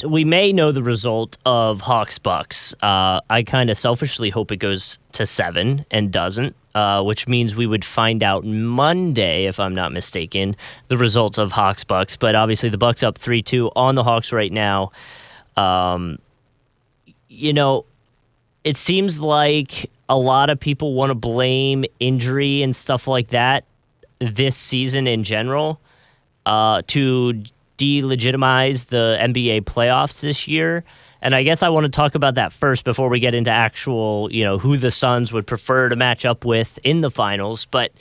we may know the result of Hawks Bucks. I kind of selfishly hope it goes to 7 and doesn't, which means we would find out Monday, if I'm not mistaken, the results of Hawks Bucks. But obviously, the Bucks up 3-2 on the Hawks right now. You know, it seems like a lot of people want to blame injury and stuff like that this season in general to delegitimize the NBA playoffs this year. And I guess I want to talk about that first before we get into actual, who the Suns would prefer to match up with in the finals. But,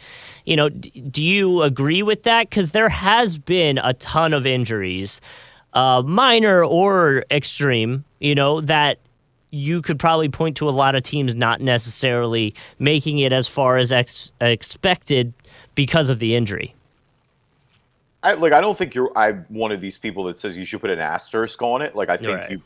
do you agree with that? Because there has been a ton of injuries, minor or extreme, that you could probably point to a lot of teams not necessarily making it as far as expected because of the injury. I don't think I'm one of these people that says you should put an asterisk on it. I think Right.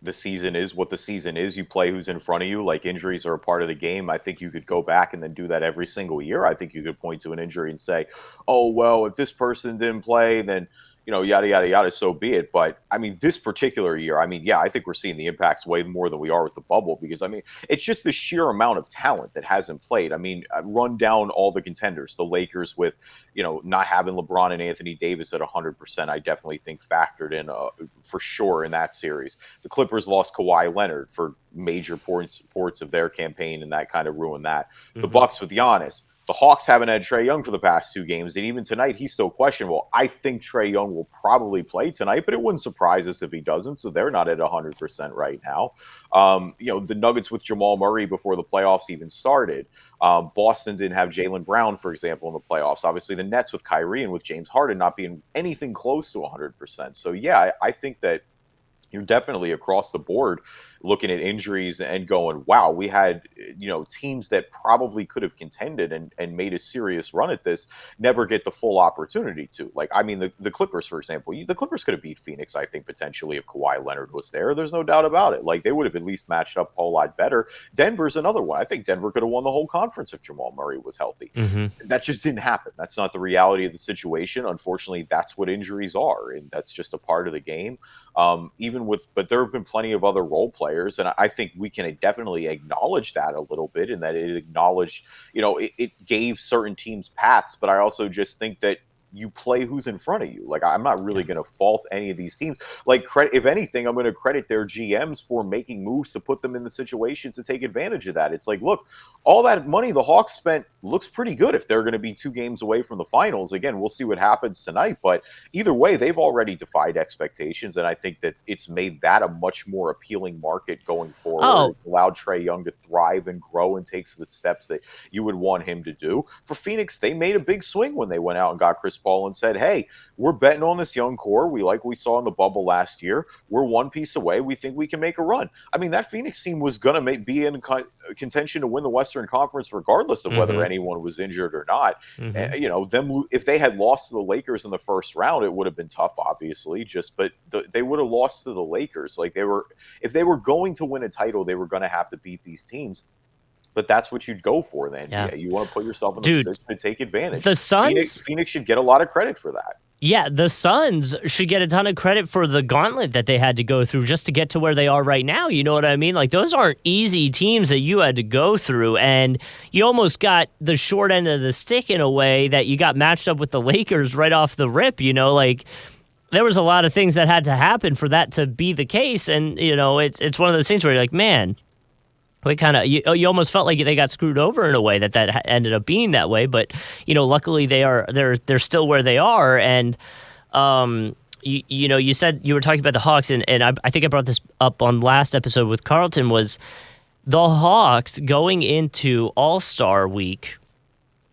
the season is what the season is. You play who's in front of you. Injuries are a part of the game. I think you could go back and then do that every single year. I think you could point to an injury and say, oh, well, if this person didn't play, then yada, yada, yada, so be it. But I mean, this particular year, yeah, I think we're seeing the impacts way more than we are with the bubble because it's just the sheer amount of talent that hasn't played. Run down all the contenders, the Lakers with, not having LeBron and Anthony Davis at 100%, I definitely think factored in for sure in that series. The Clippers lost Kawhi Leonard for major ports of their campaign, and that kind of ruined that. The Bucks with Giannis. The Hawks haven't had Trae Young for the past 2 games, and even tonight, he's still questionable. I think Trae Young will probably play tonight, but it wouldn't surprise us if he doesn't, so they're not at 100% right now. The Nuggets with Jamal Murray before the playoffs even started. Boston didn't have Jaylen Brown, for example, in the playoffs. Obviously, the Nets with Kyrie and with James Harden not being anything close to 100%. So, yeah, I think that you're definitely across the board looking at injuries and going, wow, we had, teams that probably could have contended and made a serious run at this never get the full opportunity to. The Clippers, for example, the Clippers could have beat Phoenix, I think, potentially if Kawhi Leonard was there. There's no doubt about it. They would have at least matched up a whole lot better. Denver's another one. I think Denver could have won the whole conference if Jamal Murray was healthy. That just didn't happen. That's not the reality of the situation. Unfortunately, that's what injuries are, and that's just a part of the game. But there have been plenty of other role players, and I think we can definitely acknowledge that a little bit, and that it acknowledged, it gave certain teams paths. But I also just think that you play who's in front of you. I'm not really going to fault any of these teams. If anything, I'm going to credit their GMs for making moves to put them in the situations to take advantage of that. It's look, all that money the Hawks spent looks pretty good if they're going to be 2 games away from the finals. Again, we'll see what happens tonight, but either way, they've already defied expectations, and I think that it's made that a much more appealing market going forward. Oh, It's allowed Trae Young to thrive and grow and take the steps that you would want him to do. For Phoenix, they made a big swing when they went out and got Chris Paul and said, hey, we're betting on this young core. We saw in the bubble last year. We're 1 piece away. We think we can make a run. That Phoenix team was going to be in contention to win the Western Conference regardless of whether anyone was injured or not. If they had lost to the Lakers in the first round, it would have been tough, obviously. But they would have lost to the Lakers. If they were going to win a title, they were going to have to beat these teams. But that's what you'd go for then. Yeah. You want to put yourself in a position to take advantage. The Suns, Phoenix should get a lot of credit for that. Yeah, the Suns should get a ton of credit for the gauntlet that they had to go through just to get to where they are right now. You know what I mean? Those aren't easy teams that you had to go through, and you almost got the short end of the stick in a way that you got matched up with the Lakers right off the rip. There was a lot of things that had to happen for that to be the case, and it's one of those things where you're like, man, we kind of you almost felt like they got screwed over in a way that ended up being that way. But luckily they're still where they are. And you said you were talking about the Hawks, and I think I brought this up on last episode with Carlton, was the Hawks going into All-Star week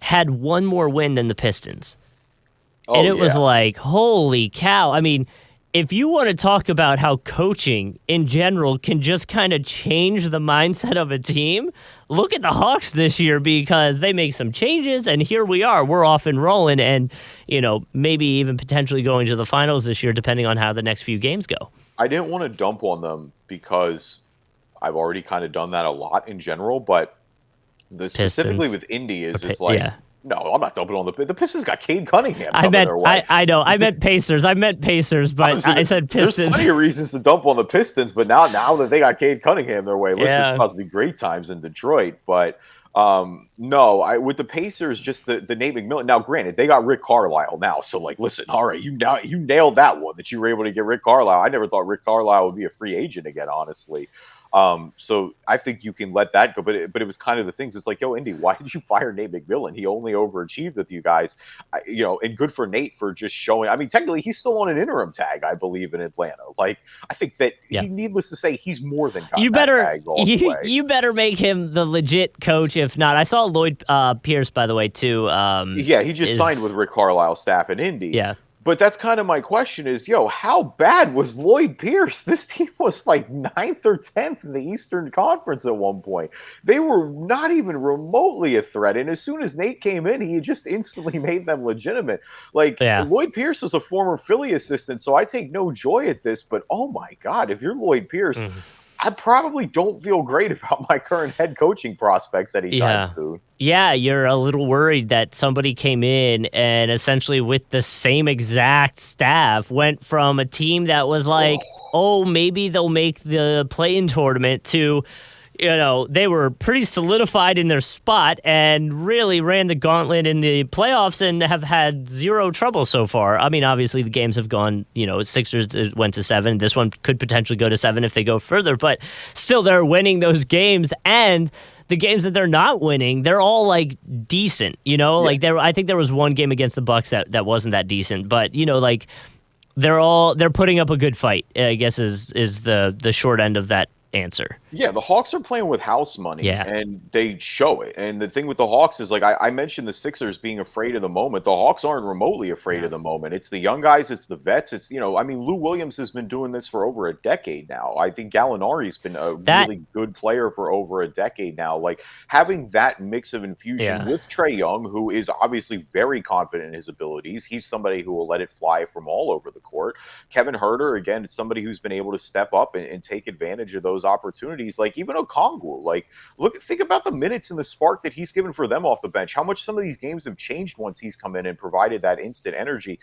had 1 more win than the Pistons. And it was like, holy cow. If you want to talk about how coaching in general can just kind of change the mindset of a team, look at the Hawks this year, because they make some changes, and here we are. We're off and rolling, and maybe even potentially going to the finals this year, depending on how the next few games go. I didn't want to dump on them because I've already kind of done that a lot in general, but specifically with Indy is No, I'm not dumping on the Pistons. Got Cade Cunningham I coming meant their way. I know I meant Pacers. I meant Pacers, I but was I gonna, said there's Pistons. plenty of reasons to dump on the Pistons, but now that they got Cade Cunningham their way, listen, it's Yeah, about to be great times in Detroit. But no, I with the Pacers, just the Nate McMillan. Now, granted, they got Rick Carlisle now, so like, listen, all right, you nailed that one that you were able to get Rick Carlisle. I never thought Rick Carlisle would be a free agent again, honestly. So I think you can let that go, but it was kind of the things. It's like, yo, Indy, why did you fire Nate McMillan? He only overachieved with you guys. And good for Nate for just showing. I mean, technically, he's still on an interim tag, I believe, in Atlanta. Like, I think that yeah. needless to say, he's more than You gotten that better tag all the way. you better make him the legit coach. If not, I saw Lloyd Pierce, by the way, too. Yeah, he just signed with Is Rick Carlisle's staff in Indy. yeah. But that's kind of my question is, yo, how bad was Lloyd Pierce? This team was like ninth or 10th in the Eastern Conference at one point. They were not even remotely a threat. And as soon as Nate came in, he just instantly made them legitimate. Like, Yeah. Lloyd Pierce is a former Philly assistant, so I take no joy at this. But oh my God, if you're Lloyd Pierce, Mhm. I probably don't feel great about my current head coaching prospects anytime Yeah. soon. Yeah, you're a little worried that somebody came in and essentially with the same exact staff went from a team that was like, oh, maybe they'll make the play-in tournament to, they were pretty solidified in their spot and really ran the gauntlet in the playoffs and have had zero trouble so far. I mean, obviously the games have gone, Sixers went to 7. This one could potentially go to 7 if they go further, but still they're winning those games, and the games that they're not winning, they're all like decent, Yeah. like I think there was one game against the Bucks that wasn't that decent, but like they're putting up a good fight, I guess is the short end of that answer. Yeah, the Hawks are playing with house money, Yeah. and they show it. And the thing with the Hawks is, like I mentioned, the Sixers being afraid of the moment. The Hawks aren't remotely afraid Yeah. of the moment. It's the young guys, it's the vets. It's I mean, Lou Williams has been doing this for over a decade now. I think Gallinari's been a That really good player for over a decade now. Like having that mix of infusion yeah. with Trey Young, who is obviously very confident in his abilities. He's somebody who will let it fly from all over the court. Kevin Herter, again, is somebody who's been able to step up and take advantage of those opportunities. Like even Okongwu, like think about the minutes and the spark that he's given for them off the bench. How much some of these games have changed once he's come in and provided that instant energy.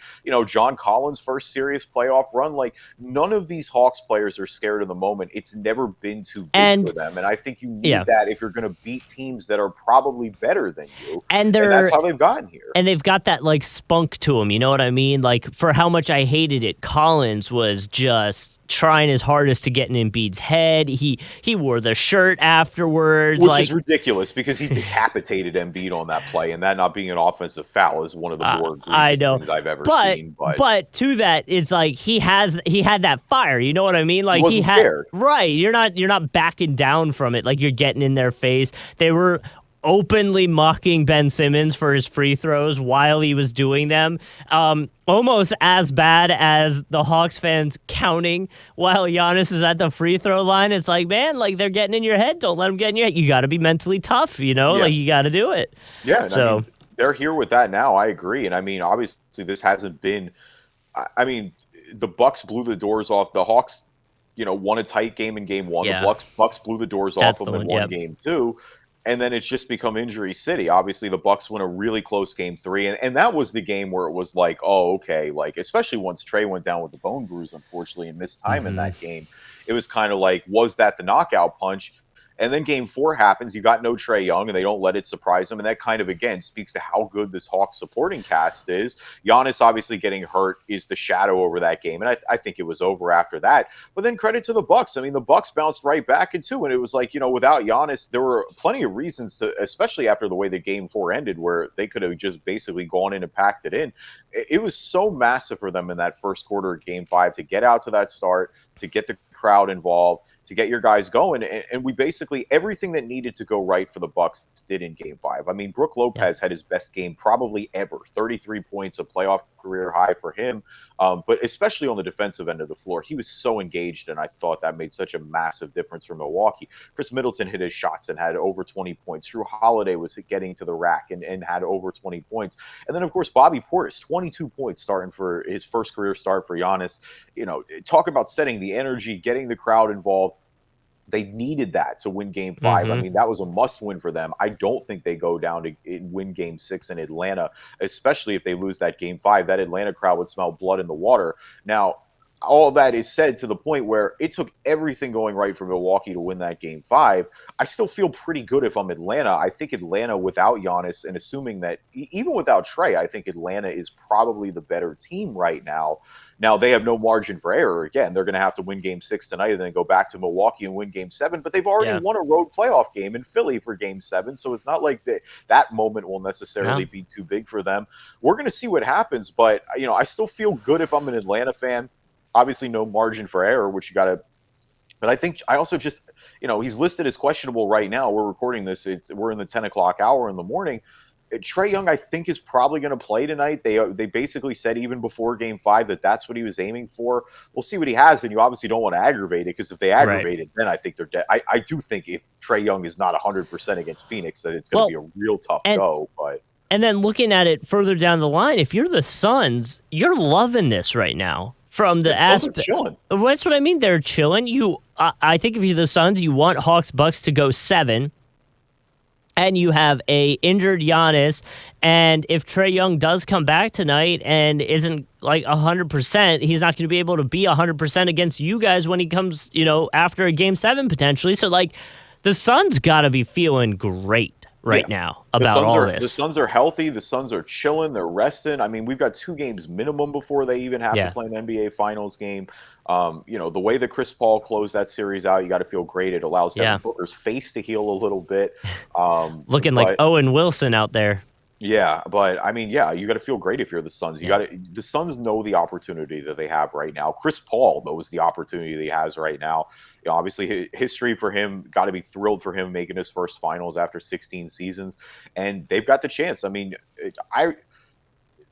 John Collins' first serious playoff run, like none of these Hawks players are scared of the moment. It's never been too big for And them. And I think you need yeah. that if you're going to beat teams that are probably better than you. And And that's they're how they've gotten here. and they've got that like spunk to them, you know what I mean? Like for how much I hated it, Collins was just trying his hardest to get in Embiid's head. He wore the shirt afterwards, Which is like ridiculous because he decapitated Embiid on that play, and that not being an offensive foul is one of the more I egregious know. things I've ever But seen. But but to that, it's like he had that fire. You know what I mean? he Like he wasn't had scared. right. You're not backing down from it. Like you're getting in their face. They were openly mocking Ben Simmons for his free throws while he was doing them. Almost as bad as the Hawks fans counting while Giannis is at the free throw line. It's like, man, like they're getting in your head. Don't let them get in your head. You got to be mentally tough, Yeah. Like you got to do it. Yeah, and I So, mean, they're here with that now. I agree, and I mean, obviously, this hasn't been. I mean, the Bucks blew the doors off the Hawks. Won a tight game in game one. The yeah, Bucks blew the doors off that's them the in one. one Yep. game two, and then it's just become injury city. Obviously, the Bucks win a really close game three, and that was the game where it was like, oh, okay, like especially once Trey went down with the bone bruise, unfortunately, and missed time in Hmm. that game. It was kind of like, was that the knockout punch? And then game four happens. You got no Trey Young, and they don't let it surprise them. And that kind of, again, speaks to how good this Hawks supporting cast is. Giannis obviously getting hurt is the shadow over that game. And I think it was over after that. But then credit to the Bucks. I mean, the Bucks bounced right back into it. And it was like, without Giannis, there were plenty of reasons to, especially after the way the game four ended, where they could have just basically gone in and packed it in. It was so massive for them in that first quarter of game five to get out to that start, to get the crowd involved, to get your guys going. And we basically everything that needed to go right for the Bucks did in game five. I mean, Brook Yeah. Lopez had his best game probably ever. 33 points, a playoff career high for him. But especially on the defensive end of the floor, he was so engaged, and I thought that made such a massive difference for Milwaukee. Chris Middleton hit his shots and had over 20 points. Drew Holiday was getting to the rack and had over 20 points. And then, of course, Bobby Portis, 22 points starting for his first career start for Giannis. Talk about setting the energy, getting the crowd involved. They needed that to win Game 5. I Mm-hmm. mean, that was a must win for them. I don't think they go down to win Game 6 in Atlanta, especially if they lose that Game 5. That Atlanta crowd would smell blood in the water. Now, all that is said to the point where it took everything going right for Milwaukee to win that Game 5. I still feel pretty good if I'm Atlanta. I think Atlanta without Giannis, and assuming that even without Trey, I think Atlanta is probably the better team right now. Now they have no margin for error. Again, they're going to have to win Game 6 tonight and then go back to Milwaukee and win Game 7. But they've already Yeah. won a road playoff game in Philly for Game 7, so it's not like that moment will necessarily No. be too big for them. We're going to see what happens, but I still feel good if I'm an Atlanta fan. Obviously, no margin for error, which you got to. But I think I also just, he's listed as questionable right now. We're recording this. We're in the 10 o'clock hour in the morning. Trey Young, I think, is probably going to play tonight. They basically said even before Game 5 that that's what he was aiming for. We'll see what he has, and you obviously don't want to aggravate it because if they Right. aggravate it, then I think they're dead. I do think if Trey Young is not 100% against Phoenix, that it's going to be Well, a real tough and go. But and then looking at it further down the line, if you're the Suns, you're loving this right now. From the the Suns are aspect, chilling. that's what I mean. They're chilling. I think if you're the Suns, you want Hawks Bucks to go 7, and you have a injured Giannis. And if Trey Young does come back tonight and isn't like 100%, he's not going to be able to be 100% against you guys when he comes, after a Game 7 potentially. So like, the Suns got to be feeling great right Yeah. now about all The this. Suns are healthy. The Suns are chilling. They're resting. I mean, we've got 2 games minimum before they even have to Yeah. play an NBA Finals game. The way that Chris Paul closed that series out, you got to feel great. It allows Yeah. Devin Booker's face to heal a little bit. Looking like But Owen Wilson out there. yeah, but I mean, yeah, you got to feel great if you're the Suns. Yeah. The Suns know the opportunity that they have right now. Chris Paul knows the opportunity that he has right now. Obviously, history for him. Got to be thrilled for him making his first finals after 16 seasons, and they've got the chance. I mean, I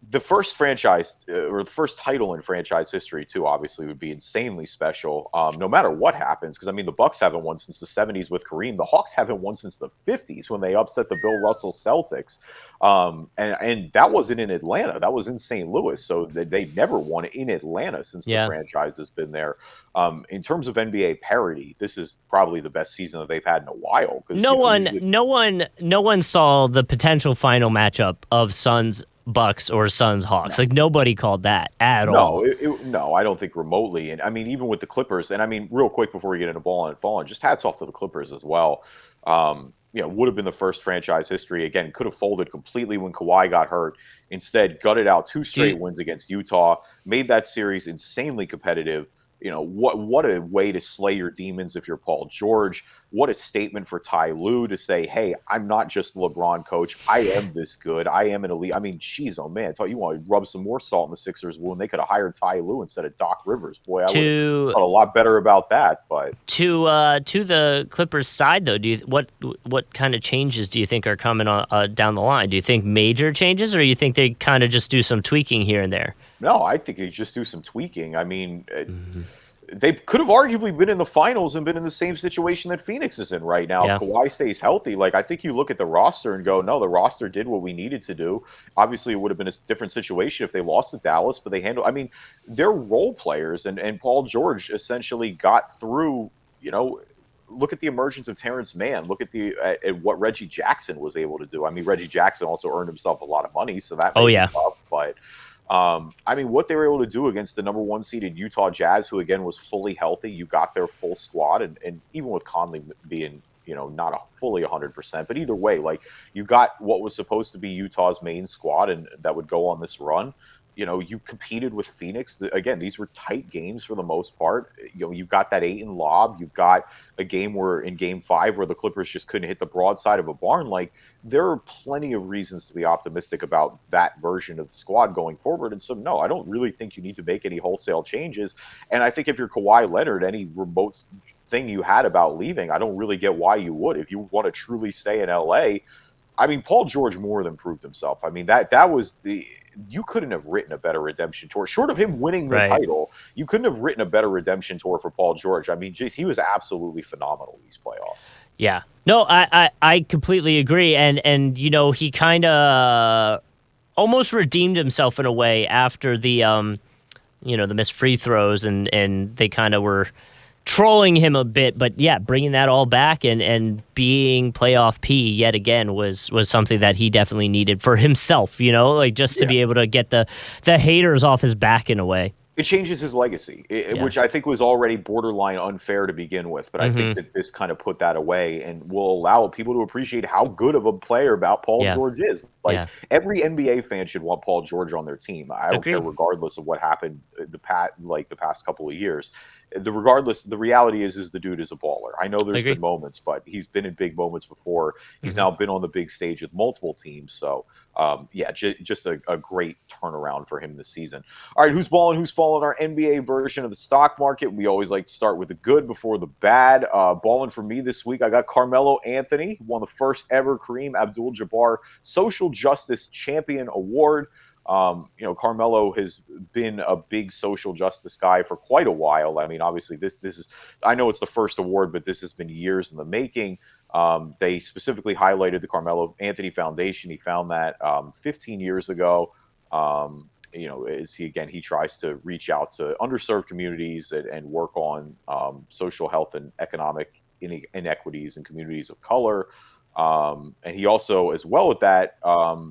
the first franchise or the first title in franchise history too obviously would be insanely special no matter what happens because I mean the Bucks haven't won since the 70s with Kareem. The Hawks haven't won since the 50s when they upset the Bill Russell Celtics, and that wasn't in Atlanta, that was in St. Louis, so they never won in Atlanta since the Yeah. franchise has been there. In terms of NBA parity, this is probably the best season that they've had in a while because usually No one saw the potential final matchup of Suns Bucks or Suns Hawks. Like nobody called that at no, all. no, I don't think remotely. And I mean, even with the Clippers, and I mean, real quick before we get into ball and falling, just hats off to the Clippers as well. Would have been the first franchise history. Again, could have folded completely when Kawhi got hurt. Instead, gutted out 2 Do you, straight wins against Utah, made that series insanely competitive. What a way to slay your demons if you're Paul George. What a statement for Ty Lue to say, hey, I'm not just LeBron coach. I am this good. I am an elite. I mean, geez, oh man, I thought you want to rub some more salt in the Sixers wound. They could have hired Ty Lue instead of Doc Rivers. Boy, I would have to thought a lot better about that. But to the Clippers side though, what kind of changes do you think are coming on down the line? Do you think major changes, or you think they kind of just do some tweaking here and there? no, I think they just do some tweaking. I mean, Mhm. they could have arguably been in the finals and been in the same situation that Phoenix is in right now. If Yeah. Kawhi stays healthy, like I think you look at the roster and go, no, the roster did what we needed to do. Obviously, it would have been a different situation if they lost to Dallas, but they handle. I mean, they're role players, and Paul George essentially got through. Look at the emergence of Terrence Mann. Look at what Reggie Jackson was able to do. I mean, Reggie Jackson also earned himself a lot of money, so that Oh made yeah. it tough, but. I mean, what they were able to do against the #1 seeded Utah Jazz, who again was fully healthy, you got their full squad, and even with Conley being, not fully 100%, but either way, like you got what was supposed to be Utah's main squad, and that would go on this run. You competed with Phoenix. Again, these were tight games for the most part. You got that Ayton lob. You've got a game where in Game 5 where the Clippers just couldn't hit the broadside of a barn. Like there are plenty of reasons to be optimistic about that version of the squad going forward. And so, no, I don't really think you need to make any wholesale changes. And I think if you're Kawhi Leonard, any remote thing you had about leaving, I don't really get why you would. If you want to truly stay in LA, I mean, Paul George more than proved himself. I mean, that was the you couldn't have written a better redemption tour. Short of him winning the Right. title, you couldn't have written a better redemption tour for Paul George. I mean, geez, he was absolutely phenomenal these playoffs. Yeah. No, I completely agree. And he kind of almost redeemed himself in a way after the the missed free throws and they kind of were trolling him a bit, but yeah, bringing that all back and being playoff P yet again was something that he definitely needed for himself, like just to Yeah. be able to get the haters off his back in a way. It changes his legacy, Yeah. which I think was already borderline unfair to begin with. But I think Mm-hmm. that this kind of put that away and will allow people to appreciate how good of a player about Paul Yeah. George is. Like Yeah. every NBA fan should want Paul George on their team. I don't care, Agreed. regardless of what happened the past couple of years. The reality is the dude is a baller. I know there's been Agree. moments, but he's been in big moments before. He's Mm-hmm. now been on the big stage with multiple teams. So yeah, just a great turnaround for him this season. All right, who's balling, who's falling? Our NBA version of the stock market. We always like to start with the good before the bad. Balling for me this week, I got Carmelo Anthony, who won the first ever Kareem Abdul-Jabbar Social Justice Champion Award. Carmelo has been a big social justice guy for quite a while. I mean, obviously, this is, I know it's the first award, but this has been years in the making. They specifically highlighted the Carmelo Anthony Foundation. He found that 15 years ago. He tries to reach out to underserved communities and work on social health and economic inequities in communities of color. And he also, as well with that,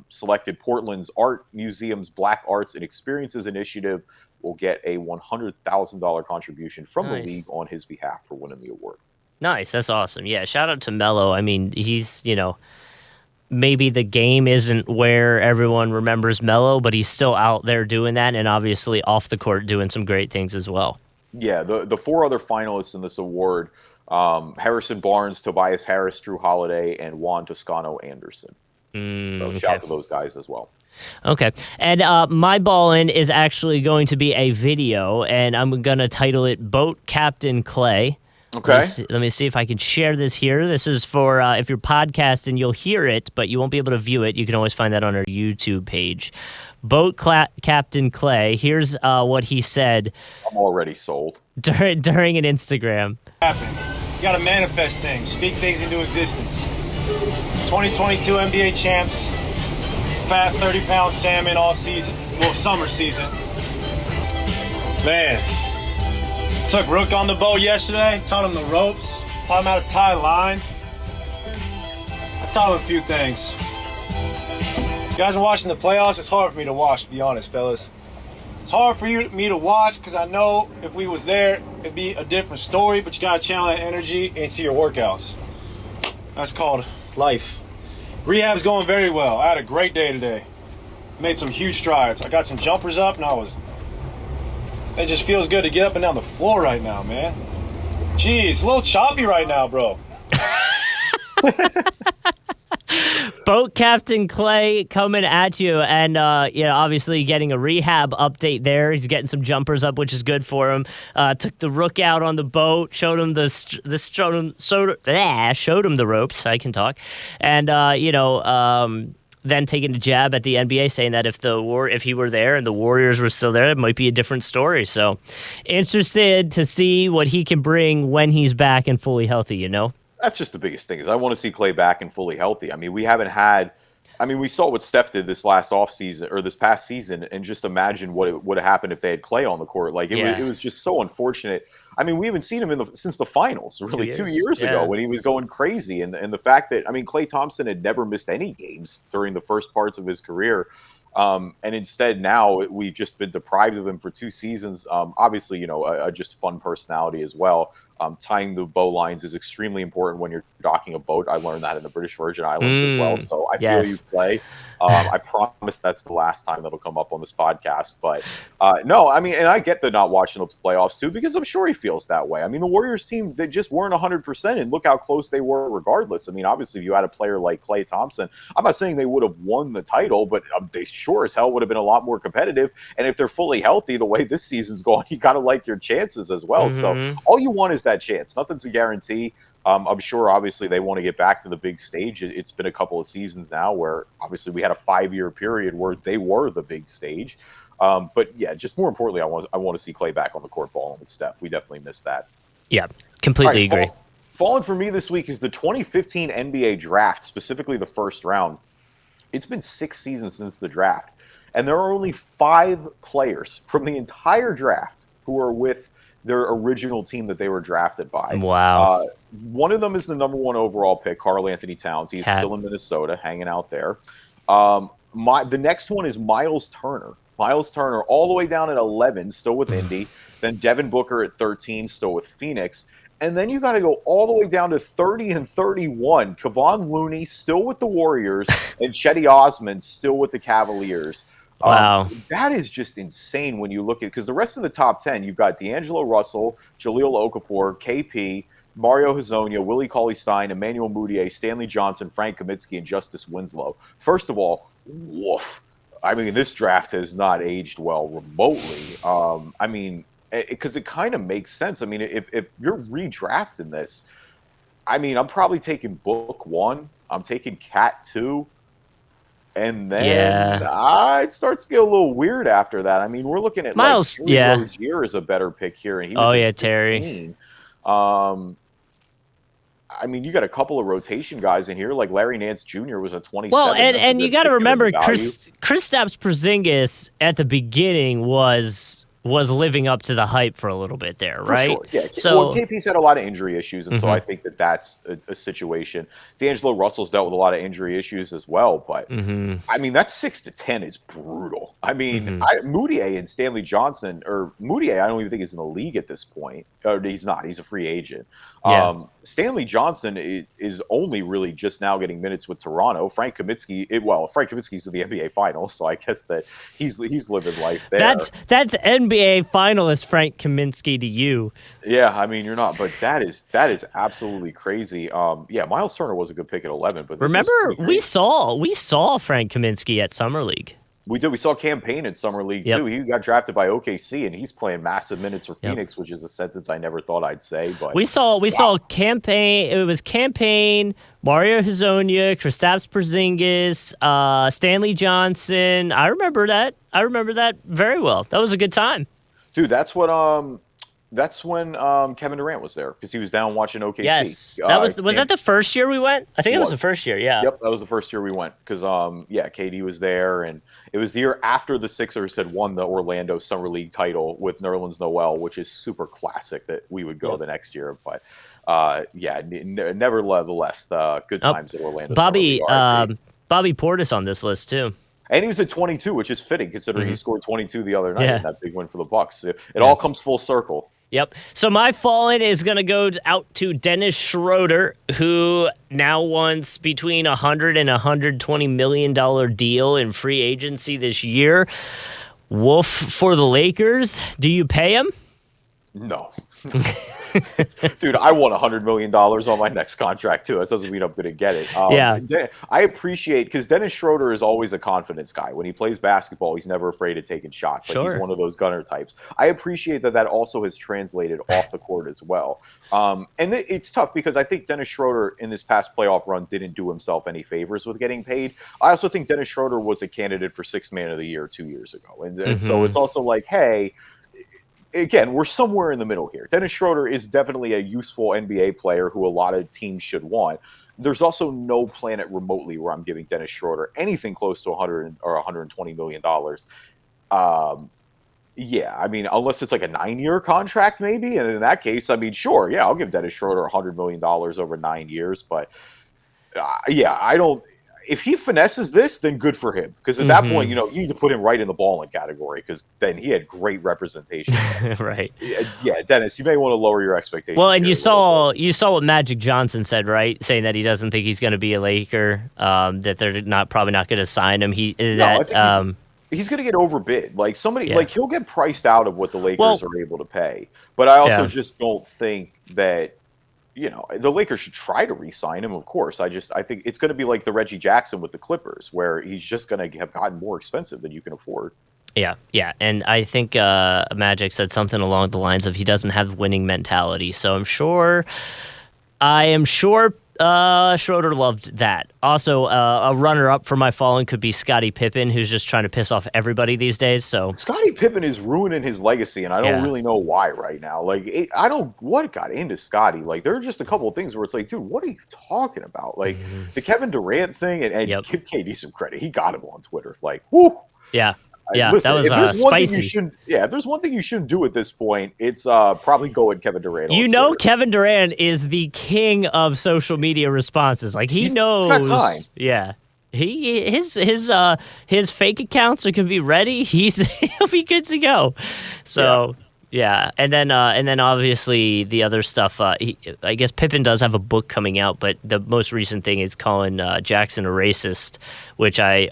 selected Portland's Art Museum's Black Arts and Experiences Initiative will get a $100,000 contribution from the Nice. league on his behalf for winning the award. Nice. That's awesome. Yeah. Shout out to Melo. I mean, he's, maybe the game isn't where everyone remembers Melo, but he's still out there doing that, and obviously off the court doing some great things as well. Yeah, the four other finalists in this award: Harrison Barnes, Tobias Harris, Drew Holiday, and Juan Toscano Anderson. So shout Okay. out to those guys as well. Okay. And my ball in is actually going to be a video, and I'm going to title it Boat Captain Clay. Okay. Let me see if I can share this here. This is for if you're podcasting, you'll hear it, but you won't be able to view it. You can always find that on our YouTube page. Captain Clay. Here's what he said I'm already sold. during an Instagram. Happen. You gotta manifest things, speak things into existence. 2022 NBA champs, fat 30-pound salmon all season, well, summer season. Man, took Rook on the boat yesterday, taught him the ropes, taught him how to tie line. I taught him a few things. You guys are watching the playoffs, it's hard for me to watch, to be honest, fellas. It's hard for me to watch because I know if we was there, it'd be a different story, but you gotta channel that energy into your workouts. That's called life. Rehab's going very well. I had a great day today. Made some huge strides. I got some jumpers up and it just feels good to get up and down the floor right now, man. Jeez, a little choppy right now, bro. Boat Captain Clay coming at you, and obviously getting a rehab update there. He's getting some jumpers up, which is good for him. Took the Rook out on the boat, showed him showed him the ropes. I can talk, and then taking a jab at the NBA, saying that if he were there and the Warriors were still there, it might be a different story. So, interested to see what he can bring when he's back and fully healthy. That's just the biggest thing is I want to see Clay back and fully healthy. I mean, we haven't had. I mean, we saw what Steph did this last offseason or this past season, and just imagine what would have happened if they had Clay on the court. Like it was just so unfortunate. I mean, we haven't seen him since the finals, really, 2 years ago when he was going crazy, and the fact that Klay Thompson had never missed any games during the first parts of his career. And instead, now we've just been deprived of him for 2 seasons. Obviously, a just fun personality as well. Tying the bow lines is extremely important when you're docking a boat. I learned that in the British Virgin Islands as well. So I feel you, Clay. I promise that's the last time that'll come up on this podcast. But no, I mean, and I get the not watching the playoffs too, because I'm sure he feels that way. I mean, the Warriors team, they just weren't 100%, and look how close they were regardless. I mean, obviously, if you had a player like Klay Thompson, I'm not saying they would have won the title, but they sure as hell would have been a lot more competitive. And if they're fully healthy, the way this season's going, you got to like your chances as well. So all you want is that chance. Nothing's a guarantee. I'm sure, obviously, they want to get back to the big stage. It's been a couple of seasons now where, obviously, we had a 5-year period where they were the big stage. But, yeah, just more importantly, I want to see Clay back on the court balling with Steph. We definitely missed that. Yeah, completely agree. Falling for me this week is the 2015 NBA draft, specifically the first round. It's been 6 seasons since the draft, and there are only 5 players from the entire draft who are with their original team that they were drafted by. Wow. One of them is the number 1 overall pick, Karl Anthony Towns. He's Cat. still in Minnesota, hanging out there. The next one is Miles Turner. Miles Turner, all the way down at 11, still with Indy. Then Devin Booker at 13, still with Phoenix. And then you got to go all the way down to 30 and 31. Kevon Looney still with the Warriors, and Chetty Osman still with the Cavaliers. Wow. That is just insane when you look at, because the rest of the top 10, you've got D'Angelo Russell, Jahlil Okafor, KP, Mario Hezonja, Willie Cauley-Stein, Emmanuel Mudiay, Stanley Johnson, Frank Kaminsky, and Justice Winslow. First of all, woof. I mean, this draft has not aged well remotely. I mean, because it kind of makes sense. I mean, if you're redrafting this, I mean, I'm probably taking Book 1. I'm taking Cat 2. And then it starts to get a little weird after that. I mean, we're looking at Miles, like Terry Rozier is a better pick here, and he was Terry. I mean, you got a couple of rotation guys in here, like Larry Nance Jr. was a 27. Well, and you got to remember, Kristaps Porzingis at the beginning was living up to the hype for a little bit there, right? For sure, yeah. So KP's had a lot of injury issues, and so I think that's a situation. D'Angelo Russell's dealt with a lot of injury issues as well, but I mean, that 6 to 10 is brutal. I mean, Mudiay and Stanley Johnson, or Mudiay, I don't even think he's in the league at this point. Or he's not. He's a free agent. Yeah. Stanley Johnson is only really just now getting minutes with Toronto. Frank Kaminsky's in the NBA Finals, so I guess that he's living life there. That's NBA finalist Frank Kaminsky to you. Yeah, I mean, you're not, but that is absolutely crazy. Yeah, Miles Turner was a good pick at 11, but remember we saw Frank Kaminsky at Summer League. We did. We saw Cam Payne in Summer League, too. He got drafted by OKC, and he's playing massive minutes for Phoenix, which is a sentence I never thought I'd say. But we saw Cam Payne. It was Cam Payne, Mario Hezonja, Kristaps Porzingis, Stanley Johnson. I remember that very well. That was a good time. Dude, that's when Kevin Durant was there, because he was down watching OKC. Yes, was that the first year we went? I think it was the first year. Yeah. Yep, that was the first year we went, because KD was there, and it was the year after the Sixers had won the Orlando Summer League title with Nerlens Noel, which is super classic that we would go the next year. But nevertheless, good times at Orlando. Bobby Portis on this list too. And he was at 22, which is fitting considering he scored 22 the other night in that big win for the Bucks. It all comes full circle. Yep. So my fallen is going to go out to Dennis Schroeder, who now wants between $100 and $120 million deal in free agency this year. Wolf for the Lakers. Do you pay him? No. Dude, I want $100 million on my next contract too. That doesn't mean I'm going to get it. I appreciate, because Dennis Schroeder is always a confidence guy. When he plays basketball, he's never afraid of taking shots. He's one of those gunner types. I appreciate that also has translated off the court as well. And it's tough, because I think Dennis Schroeder in this past playoff run didn't do himself any favors with getting paid. I also think Dennis Schroeder was a candidate for Sixth Man of the Year 2 years ago. And so it's also like, hey, again, we're somewhere in the middle here. Dennis Schroeder is definitely a useful NBA player who a lot of teams should want. There's also no planet remotely where I'm giving Dennis Schroeder anything close to $100 or $120 million. I mean, unless it's like a 9-year contract, maybe. And in that case, I mean, sure, yeah, I'll give Dennis Schroeder $100 million over 9 years. But I don't. If he finesses this, then good for him. Because at that point, you need to put him right in the balling category, because then he had great representation. Right. Yeah, Dennis, you may want to lower your expectations. Well, and you saw what Magic Johnson said, right? Saying that he doesn't think he's going to be a Laker, that they're probably not going to sign him. He's going to get overbid. Like he'll get priced out of what the Lakers are able to pay. But I also just don't think that the Lakers should try to re-sign him, of course. I think it's going to be like the Reggie Jackson with the Clippers, where he's just going to have gotten more expensive than you can afford. Yeah. And I think Magic said something along the lines of he doesn't have winning mentality. So I am sure Schroeder loved that. Also, a runner-up for my fallen could be Scottie Pippen, who's just trying to piss off everybody these days. So Scottie Pippen is ruining his legacy, and I don't really know why right now. Like, what got into Scottie? Like, there are just a couple of things where it's like, dude, what are you talking about? Like, the Kevin Durant thing, and give KD some credit. He got him on Twitter. Like, whoo. Yeah. Yeah, that Listen, was if there's one thing you spicy. shouldn't, yeah, if there's one thing you shouldn't do at this point, it's probably go at Kevin Durant on You know, Twitter. Kevin Durant is the king of social media responses. Like he He's got time. knows, yeah. His fake accounts are gonna be ready. He'll be good to go. Yeah. So yeah, and then obviously the other stuff. I guess Pippen does have a book coming out, but the most recent thing is calling Jackson a racist, which I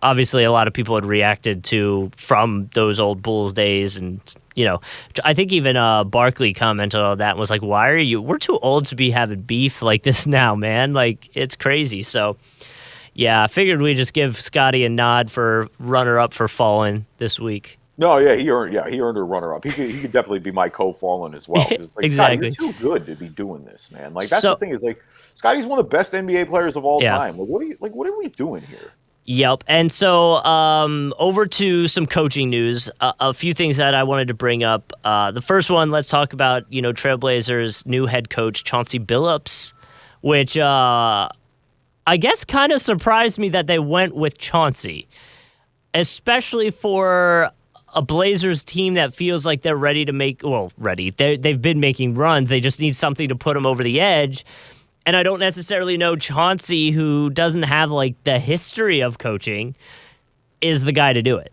obviously a lot of people had reacted to from those old Bulls days, and I think even Barkley commented on that and was like, "Why are you? We're too old to be having beef like this now, man. Like it's crazy." So. Yeah, I figured we'd just give Scotty a nod for runner-up for Fallen this week. No, yeah, he earned a runner-up. He could definitely be my co-fallen as well. 'Cause it's like, Scotty, Exactly. you're too good to be doing this, man. Like that's the So, thing is like Scotty's one of the best NBA players of all yeah. time. What are we doing here? Yep. And so over to some coaching news. A few things that I wanted to bring up. The first one, let's talk about, Trailblazers' new head coach, Chauncey Billups, which I guess kind of surprised me that they went with Chauncey, especially for a Blazers team that feels like they're ready to ready. They've been making runs. They just need something to put them over the edge. And I don't necessarily know Chauncey, who doesn't have like the history of coaching, is the guy to do it.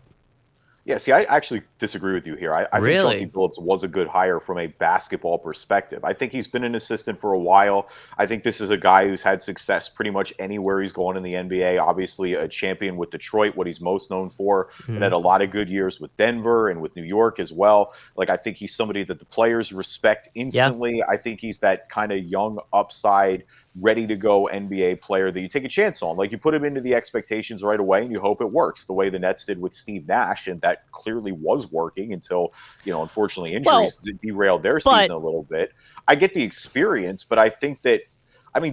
Yeah, see, I actually disagree with you here. I think Really? Chauncey Billups was a good hire from a basketball perspective. I think he's been an assistant for a while. I think this is a guy who's had success pretty much anywhere he's gone in the NBA. Obviously, a champion with Detroit, what he's most known for, and had a lot of good years with Denver and with New York as well. Like, I think he's somebody that the players respect instantly. I think he's that kind of young upside, ready to go NBA player that you take a chance on. Like you put him into the expectations right away and you hope it works the way the Nets did with Steve Nash. And that clearly was working until, unfortunately injuries derailed their season a little bit. I get the experience, but I think that,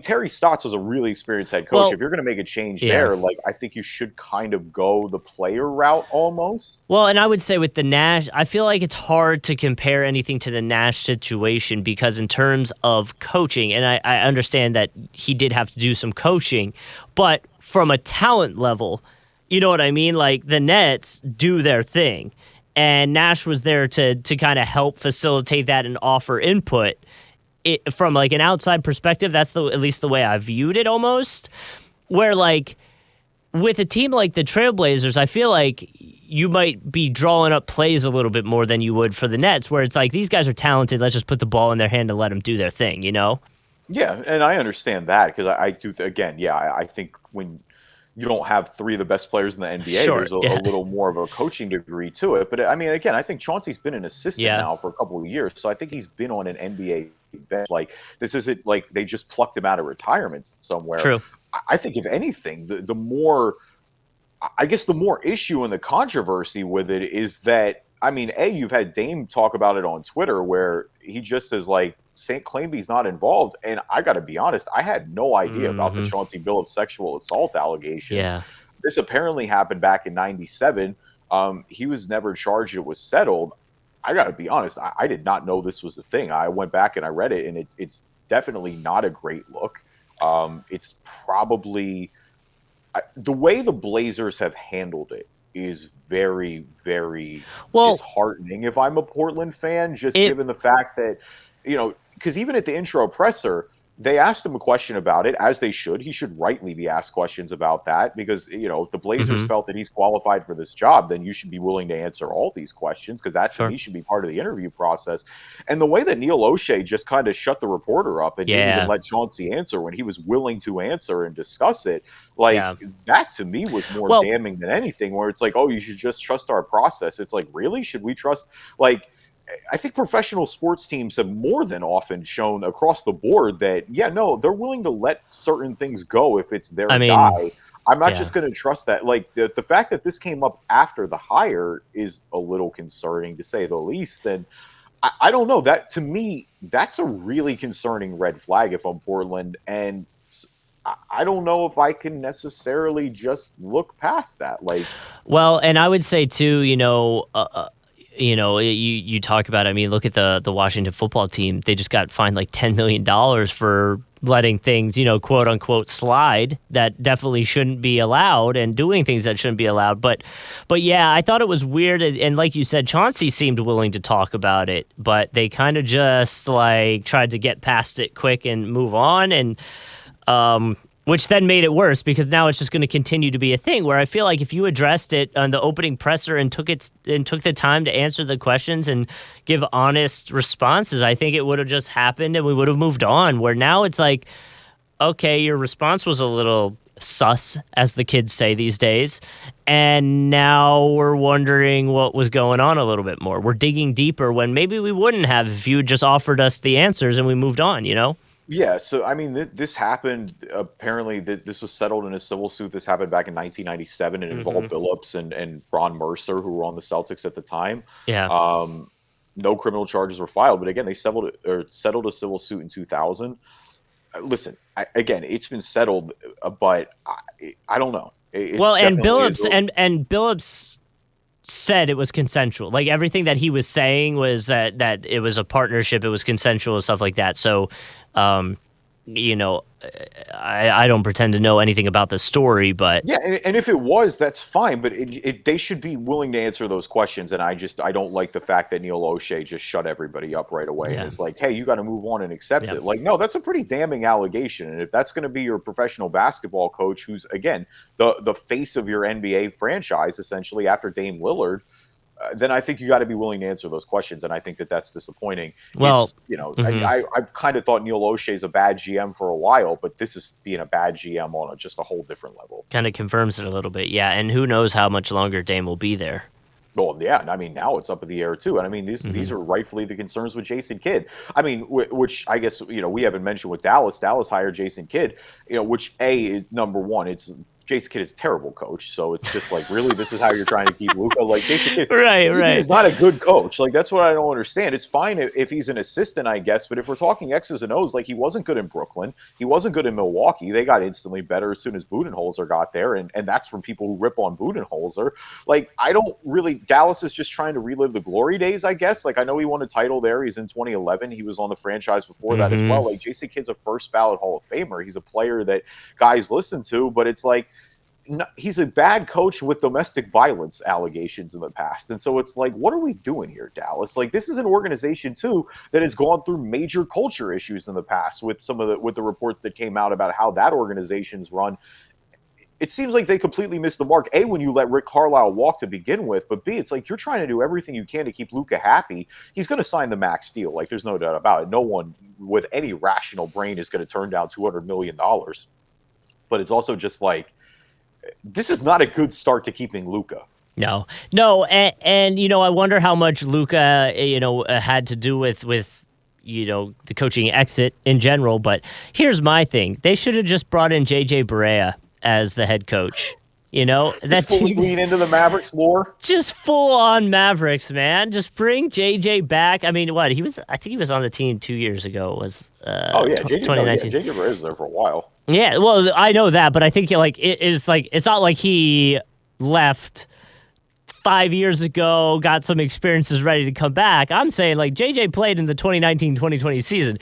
Terry Stotts was a really experienced head coach. If you're going to make a change there, like I think you should kind of go the player route almost. Well, and I would say with the Nash, I feel like it's hard to compare anything to the Nash situation because in terms of coaching, and I understand that he did have to do some coaching, but from a talent level, you know what I mean? Like the Nets do their thing, and Nash was there to kind of help facilitate that and offer input. From like an outside perspective, that's at least the way I viewed it almost, where like with a team like the Trailblazers, I feel like you might be drawing up plays a little bit more than you would for the Nets, where it's like these guys are talented. Let's just put the ball in their hand and let them do their thing, Yeah, and I understand that because I do, again, I think when you don't have three of the best players in the NBA, there's a little more of a coaching degree to it. But again, I think Chauncey's been an assistant now for a couple of years. So I think he's been on an NBA bench. Like this isn't like they just plucked him out of retirement somewhere. True. I think if anything, the more issue and the controversy with it is that, you've had Dame talk about it on Twitter where he just is like, claimed he's not involved. And I got to be honest, I had no idea about the Chauncey Billups sexual assault allegations. Yeah. This apparently happened back in '97. He was never charged. It was settled. I got to be honest, I did not know this was a thing. I went back and I read it, and it's definitely not a great look. It's probably the way the Blazers have handled it is very, very disheartening if I'm a Portland fan, just given the fact that, because even at the intro presser, they asked him a question about it, as they should. He should rightly be asked questions about that because, if the Blazers felt that he's qualified for this job, then you should be willing to answer all these questions because that to me should be part of the interview process. And the way that Neil O'Shea just kind of shut the reporter up and didn't even let Chauncey answer when he was willing to answer and discuss it, that to me was more damning than anything, where it's like, oh, you should just trust our process. It's like, really? Should we trust? I think professional sports teams have more than often shown across the board that, they're willing to let certain things go if it's their guy. I'm not just going to trust that. Like the fact that this came up after the hire is a little concerning to say the least. And I don't know, that to me, that's a really concerning red flag if I'm Portland. And I don't know if I can necessarily just look past that. And I would say too, you talk about, look at the Washington football team. They just got fined like $10 million for letting things, quote unquote slide that definitely shouldn't be allowed and doing things that shouldn't be allowed. But yeah, I thought it was weird. And like you said, Chauncey seemed willing to talk about it, but they kind of just like tried to get past it quick and move on. And, which then made it worse because now it's just going to continue to be a thing where I feel like if you addressed it on the opening presser and took the time to answer the questions and give honest responses, I think it would have just happened and we would have moved on. Where now it's like, okay, your response was a little sus, as the kids say these days, and now we're wondering what was going on a little bit more. We're digging deeper when maybe we wouldn't have if you just offered us the answers and we moved on, Yeah, so I mean, this happened. Apparently, this was settled in a civil suit. This happened back in 1997 and involved Billups and Ron Mercer, who were on the Celtics at the time. Yeah. No criminal charges were filed, but again, they settled a civil suit in 2000. Listen, again, it's been settled, but I don't know. And Billups said it was consensual. Like everything that he was saying was that it was a partnership, it was consensual and stuff like that. So, I don't pretend to know anything about the story, but yeah, and if it was, that's fine. But they should be willing to answer those questions. And I don't like the fact that Neil O'Shea just shut everybody up right away and it's like, hey, you got to move on and accept it. Like, no, that's a pretty damning allegation. And if that's going to be your professional basketball coach, who's again the face of your NBA franchise, essentially after Dame Lillard, then I think you got to be willing to answer those questions, and I think that's disappointing. Well, I kind of thought Neil O'Shea's a bad GM for a while, but this is being a bad GM on just a whole different level. Kind of confirms it a little bit, yeah. And who knows how much longer Dame will be there? Well, yeah, I mean, now it's up in the air too, and I mean, these are rightfully the concerns with Jason Kidd. I mean, which I guess we haven't mentioned with Dallas. Dallas hired Jason Kidd, which is number one. It's Jason Kidd is a terrible coach, so it's just like, really, this is how you're trying to keep Luka? Like, Jason Kidd, Kidd is not a good coach. Like, that's what I don't understand. It's fine if he's an assistant, I guess, but if we're talking X's and O's, like, he wasn't good in Brooklyn. He wasn't good in Milwaukee. They got instantly better as soon as Budenholzer got there, and that's from people who rip on Budenholzer. Like, Dallas is just trying to relive the glory days, I guess. Like, I know he won a title there. He's in 2011. He was on the franchise before that as well. Like, Jason Kidd's a first ballot Hall of Famer. He's a player that guys listen to, but it's like, no, he's a bad coach with domestic violence allegations in the past. And so it's like, what are we doing here, Dallas? Like, this is an organization too that has gone through major culture issues in the past with the reports that came out about how that organization's run. It seems like they completely missed the mark, A, when you let Rick Carlisle walk to begin with, but B, it's like you're trying to do everything you can to keep Luka happy. He's going to sign the max deal. Like, there's no doubt about it. No one with any rational brain is going to turn down $200 million. But it's also just like, this is not a good start to keeping Luka. No, and I wonder how much Luka, had to do with the coaching exit in general. But here's my thing: they should have just brought in JJ Barea as the head coach. That fully lean into the Mavericks lore. Just full on Mavericks, man. Just bring JJ back. I mean, what he was? I think he was on the team 2 years ago. JJ 2019. JJ Barea was there for a while. Yeah, well, I know that, but I think it's not like he left 5 years ago, got some experiences ready to come back. I'm saying like JJ played in the 2019-2020 season.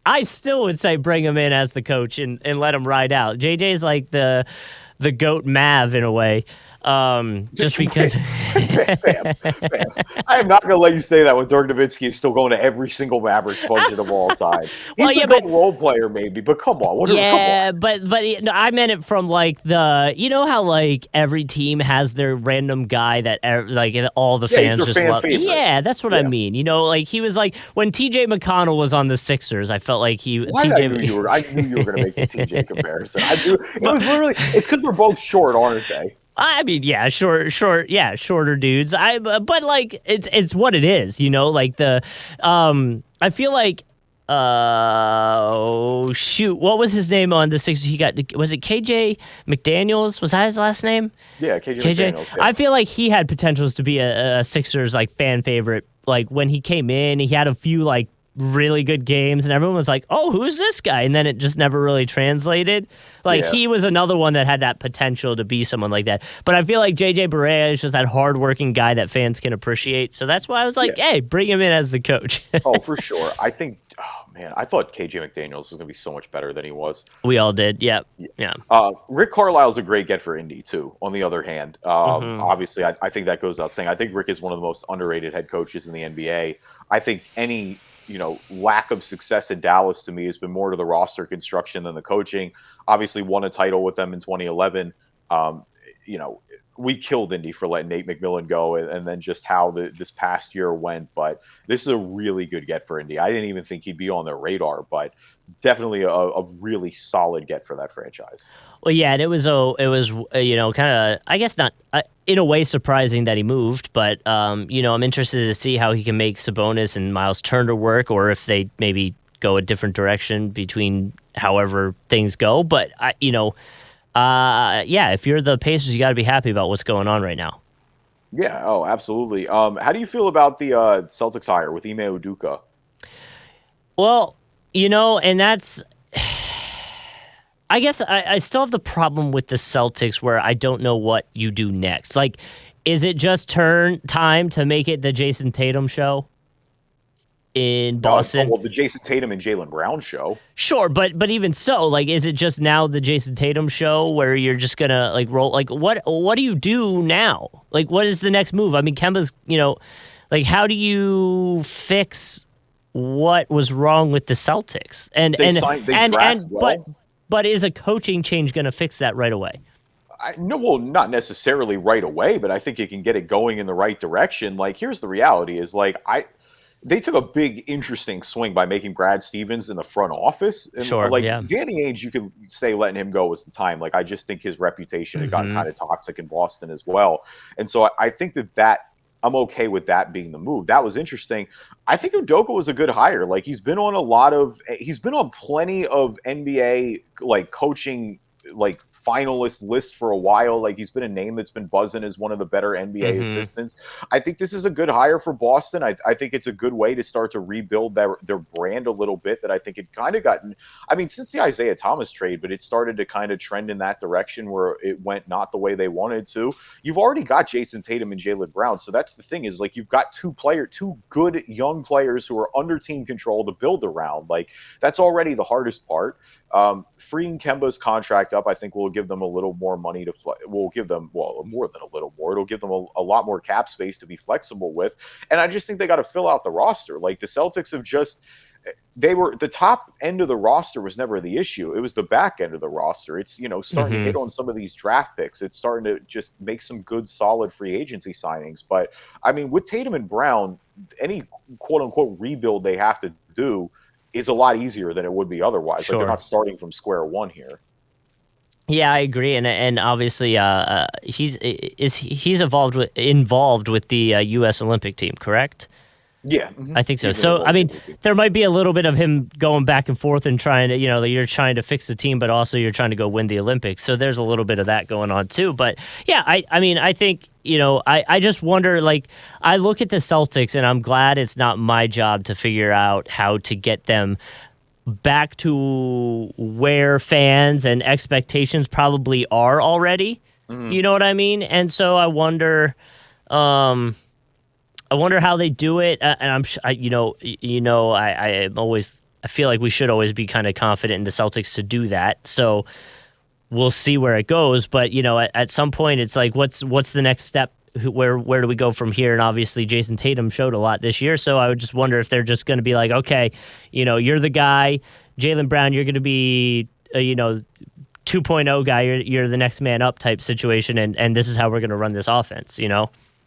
I still would say bring him in as the coach and let him ride out. JJ's like the GOAT Mav in a way. Just because Bam. I am not going to let you say that when Dirk Nowitzki is still going to every single Mavericks function of all time. He's a good role player maybe, but come on. But I meant it from like how like every team has their random guy that like all the fans just love. Favorite. Yeah, that's what I mean. Like he was like when TJ McConnell was on the Sixers, I felt like I knew you were going to make the TJ comparison. It's because they're both short, aren't they? I mean, yeah, shorter dudes. But like it's what it is, like I feel like what was his name on the Sixers? Was it KJ McDaniels? Was that his last name? Yeah, KJ McDaniels. Yeah. I feel like he had potentials to be a Sixers like fan favorite. Like when he came in, he had a few like really good games and everyone was like, oh, who's this guy? And then it just never really translated. Like he was another one that had that potential to be someone like that. But I feel like JJ Barea is just that hardworking guy that fans can appreciate. So that's why I was like, hey, bring him in as the coach. Oh, for sure. I think, oh man, I thought KJ McDaniels was going to be so much better than he was. We all did. Yep. Yeah. Yeah. Rick Carlisle's a great get for Indy too. On the other hand, Hmm. obviously, I think that goes without saying. I think Rick is one of the most underrated head coaches in the NBA. I think any lack of success in Dallas to me has been more to the roster construction than the coaching. Obviously, won a title with them in 2011. Um, you know, we killed Indy for letting Nate McMillan go, and then just how this past year went. But this is a really good get for Indy. I didn't even think he'd be on their radar, but definitely a really solid get for that franchise. Well, yeah, and it was kind of, I guess not in a way surprising that he moved, but I'm interested to see how he can make Sabonis and Miles Turner work, or if they maybe go a different direction between however things go. But yeah, if you're the Pacers, you got to be happy about what's going on right now. Yeah. Oh, absolutely. How do you feel about the Celtics hire with Ime Udoka? Well, and that's I guess I still have the problem with the Celtics where I don't know what you do next. Like, is it just time to make it the Jason Tatum show in Boston? Well, the Jason Tatum and Jalen Brown show. Sure, but even so, like, is it just now the Jason Tatum show where you're just gonna like roll? Like, what do you do now? Like, what is the next move? I mean, Kemba's, like, how do you fix what was wrong with the Celtics? They draft well. But is a coaching change going to fix that right away? No, well, not necessarily right away, but I think it can get it going in the right direction. Like, here's the reality: is like they took a big, interesting swing by making Brad Stevens in the front office, and Sure, like yeah. Danny Ainge, you could say letting him go was the time. Like, I just think his reputation had gotten Mm-hmm. kind of toxic in Boston as well, and so I think that I'm okay with that being the move. That was interesting. I think Udoka was a good hire. Like, he's been on plenty of NBA like coaching like finalist list for a while. Like, he's been a name that's been buzzing as one of the better NBA Mm-hmm. assistants. I think this is a good hire for Boston. I think it's a good way to start to rebuild their brand a little bit. That I think it kind of gotten. I mean, since the Isaiah Thomas trade, but it started to kind of trend in that direction where it went not the way they wanted to. You've already got Jason Tatum and Jalen Brown, so that's the thing is like you've got two good young players who are under team control to build around. Like, that's already the hardest part. Freeing Kemba's contract up, I think, will give them a little more money to. Will give them more than a little more. It'll give them a lot more cap space to be flexible with, and I just think they got to fill out the roster. Like, the Celtics have just. They were the top end of the roster was never the issue. It was the back end of the roster. It's starting to Mm-hmm. hit on some of these draft picks. It's starting to just make some good, solid free agency signings. But I mean, with Tatum and Brown, any quote unquote rebuild they have to do is a lot easier than it would be otherwise. Like, they're Sure. not starting from square one here. Yeah, I agree, and obviously, he's involved with the U.S. Olympic team, correct? Yeah, I think so. he's been So, I involved mean, with the team. there might be a little bit of him going back and forth and trying to, you're trying to fix the team, but also you're trying to go win the Olympics. So there's a little bit of that going on too. But yeah, I mean, I think, I just wonder, like, I look at the Celtics and I'm glad it's not my job to figure out how to get them back to where fans and expectations probably are already. Mhm. You know what I mean? And so um, I wonder how they do it, and I am always. I feel like we should always be kind of confident in the Celtics to do that. So we'll see where it goes. But at some point, it's like, what's the next step? Where do we go from here? And obviously, Jason Tatum showed a lot this year. So I would just wonder if they're just going to be like, okay, you're the guy, Jalen Brown. You're going to be, 2.0 guy. You're the next man up type situation, and this is how we're going to run this offense.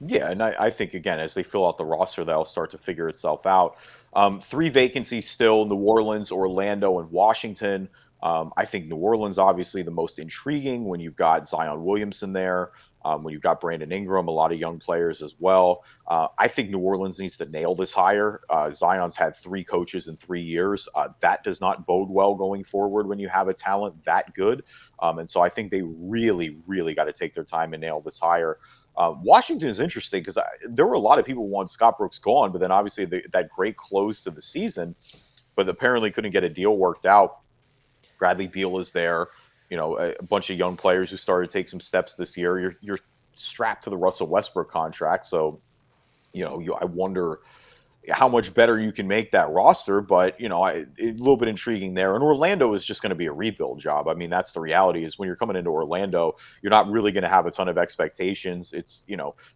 Yeah, and I think again, as they fill out the roster, that'll start to figure itself out. Three vacancies still: New Orleans, Orlando, and Washington. I think New Orleans obviously the most intriguing when you've got Zion Williamson there, when you've got Brandon Ingram, a lot of young players as well. I think New Orleans needs to nail this hire. Zion's had three coaches in 3 years. That does not bode well going forward when you have a talent that good. And so I think they really, really got to take their time and nail this hire. Washington is interesting because there were a lot of people who wanted Scott Brooks gone, but then obviously that great close to the season, but apparently couldn't get a deal worked out. Bradley Beal is there, a bunch of young players who started to take some steps this year. You're strapped to the Russell Westbrook contract, so I wonder how much better you can make that roster, but a little bit intriguing there. And Orlando is just going to be a rebuild job. I mean, that's the reality. Is when you're coming into Orlando, you're not really going to have a ton of expectations. It's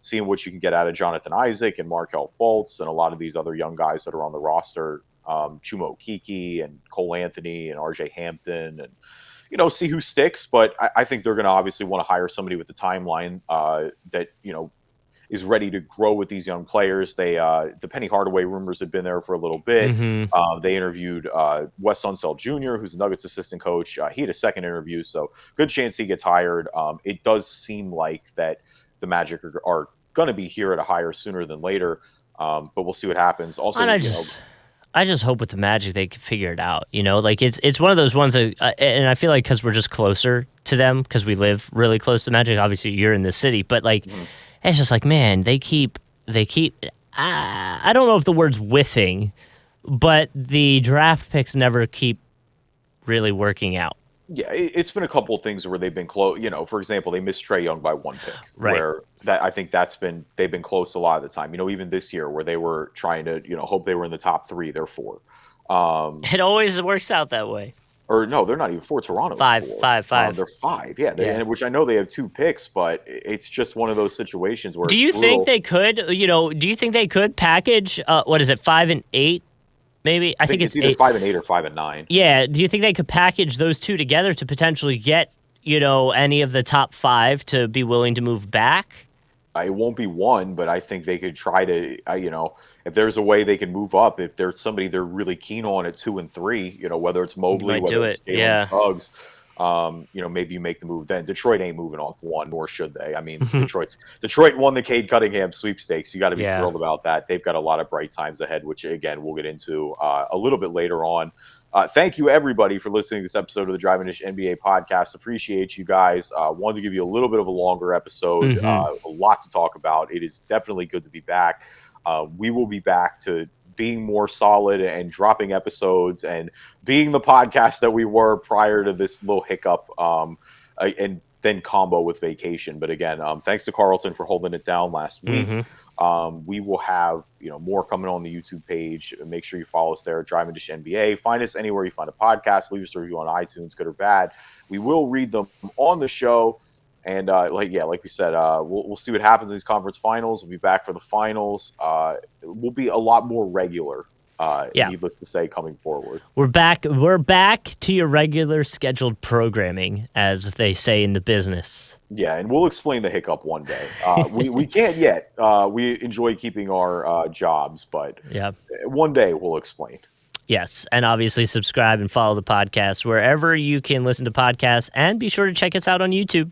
seeing what you can get out of Jonathan Isaac and Markel Fultz and a lot of these other young guys that are on the roster, Chumo Kiki and Cole Anthony and RJ Hampton, and see who sticks. But I think they're going to obviously want to hire somebody with the timeline that is ready to grow with these young players. The Penny Hardaway rumors had been there for a little bit. They interviewed Wes Unseld Jr., who's the Nuggets assistant coach. He had a second interview, so good chance he gets hired. It does seem like that the Magic are going to be here at a hire sooner than later, but we'll see what happens. Also, And I just hope with the Magic they can figure it out. Like it's one of those ones that, and I feel like because we're just closer to them because we live really close to Magic. Obviously, you're in the city, but like. It's just like, man, they keep. I don't know if the word's whiffing, but the draft picks never keep really working out. Yeah, it's been a couple of things where they've been close. For example, they missed Trae Young by one pick. Right. Where I think they've been close a lot of the time. Even this year where they were trying to hope they were in the top 3, they're 4. It always works out that way. Or no, they're not even 4. Toronto's 5, 4. 5. They're 5. Yeah, which I know they have 2 picks, but it's just one of those situations where. Do you think they could? Do you think they could package? What is it? 5 and 8, maybe. I think it's either 8. 5 and 8 or 5 and 9. Yeah. Do you think they could package those two together to potentially get any of the top 5 to be willing to move back? It won't be one, but I think they could try to, if there's a way they can move up, if there's somebody they're really keen on at 2 and 3, whether it's Mobley, whether it's Jalen Suggs, maybe you make the move then. Detroit ain't moving off 1, nor should they. I mean, Detroit won the Cade Cunningham sweepstakes. You got to be thrilled about that. They've got a lot of bright times ahead, which again we'll get into a little bit later on. Thank you, everybody, for listening to this episode of the Driving Dish NBA podcast. Appreciate you guys. Wanted to give you a little bit of a longer episode. A lot to talk about. It is definitely good to be back. We will be back to being more solid and dropping episodes and being the podcast that we were prior to this little hiccup and then combo with vacation. But again, thanks to Carlton for holding it down last week. We will have more coming on the YouTube page. Make sure you follow us there at Driving Dish NBA. Find us anywhere you find a podcast. Leave us a review on iTunes, good or bad. We will read them on the show. And like we said, we'll see what happens in these conference finals. We'll be back for the finals. We'll be a lot more regular. Needless to say, coming forward. We're back to your regular scheduled programming, as they say in the business. Yeah, and we'll explain the hiccup one day. We can't yet. We enjoy keeping our jobs, but one day we'll explain. Yes, and obviously subscribe and follow the podcast wherever you can listen to podcasts, and be sure to check us out on YouTube.